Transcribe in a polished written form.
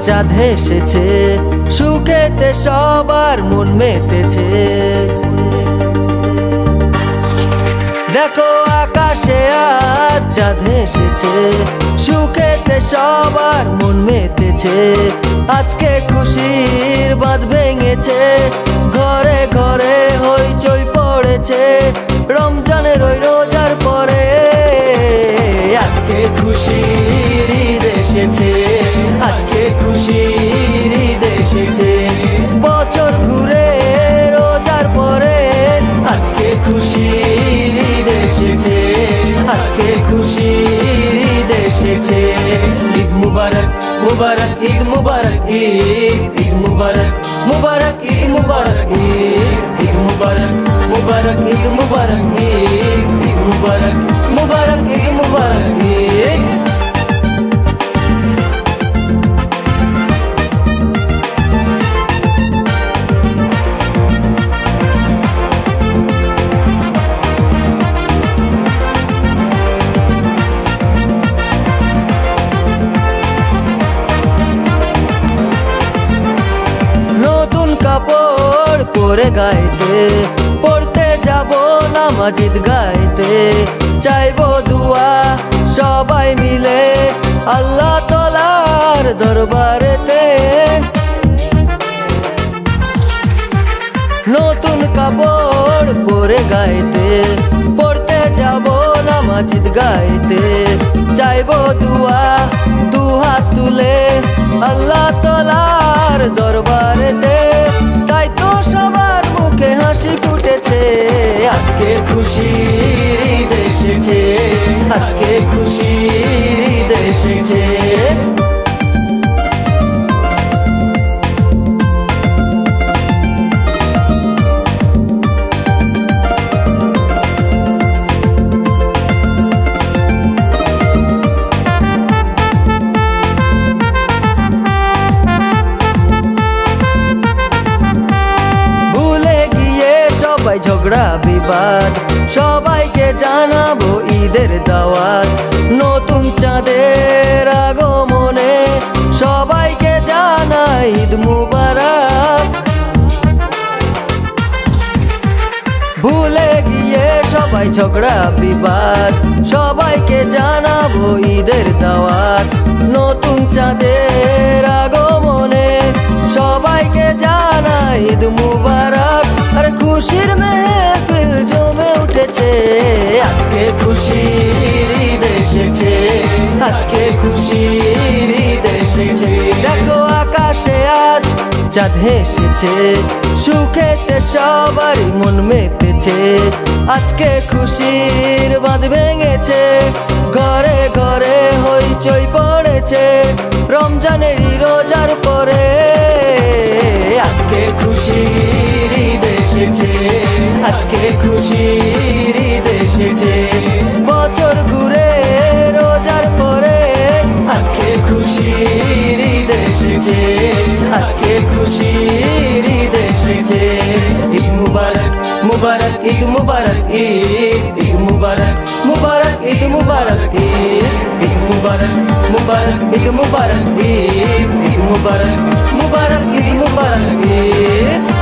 চাঁদ এসেছে, সুখেতে সবার মন মেতেছে। দেখো আকাশে আজ চাঁদ এসেছে, সুখেতে সবার মন মেতেছে। আজকে খুশির বাঁধ ভেঙেছে, ঘরে ঘরে হইচই পড়েছে রমজানের ওই রোজার পরে। আজকে খুশির ঈদ এসেছে, আজকে খুশির ঈদ এসেছে। বছর ঘুরে রোজার পরে আজকে খুশির ঈদ এসেছে, আজকে খুশির ঈদ এসেছে। ঈদ মুবারক মুবারক ঈদ মুবারক ঈদ, ঈদ মুবারক মুবারক ঈদ মুবারক ঈদ, ঈদ মুবারক মুবারক ঈদ মুবারক ঈদ, ঈদ মুবারক মুবারক ঈদ মুবারক ঈদ। কাপড় পরে গাইতে পড়তে যাব নামাজ ঈদ গাইতে। চাইবো দুয়া সবাই মিলে আল্লাহ তাআলার দরবারেতে। নতুন কাপড় পরে গাইতে পড়তে যাব নামাজ ঈদ গাইতে। চাইবো দুয়া দুহাত তুলে আল্লাহ তাআলার দরবারেতে। তাই তো সবার মুখে হাসি ফুটেছে, আজকে খুশির ঈদ এসেছে, আজকে খুশির ঈদ এসেছে। ঝগড়া বিবাদ সবাইকে জানাবো ঈদের দাওয়াত। নতুন চাঁদের আগমনে সবাইকে জানাই ঈদ মুবারক। ভুলে গিয়ে সবাই ঝগড়া বিবাদ সবাইকে জানাবো ঈদের দাওয়াত। নতুন চাঁদের আগমনে সবাইকে জানাই ঈদ মুবারক। আর খুশির মেহফিল জমে উঠেছে, আজকে খুশির ঈদ এসেছে, আজকে খুশির ঈদ এসেছে। দেখো আকাশে আজ চাঁদ এসেছে, সুখেতে সবারই মন মেতেছে। আজকে খুশির বাঁধ ভেঙেছে, ঘরে ঘরে হইচই পড়েছে রমজানের রোজার পরে। আজকে খুশির ঈদ এসেছে, আজকে খুশির ঈদ এসেছে। বছর ঘুরে রোজার পরে আজকে খুশির ঈদ এসেছে, আজকে খুশির ঈদ এসেছে। ঈদ মুবারক মুবারক ঈদ মুবারক ঈদ, ঈদ মুবারক মুবারক ঈদ মুবারক ঈদ, ঈদ মুবারক মুবারক ঈদ মুবারক ঈদ, ঈদ মুবারক মুবারক ঈদ মুবারক ঈদ।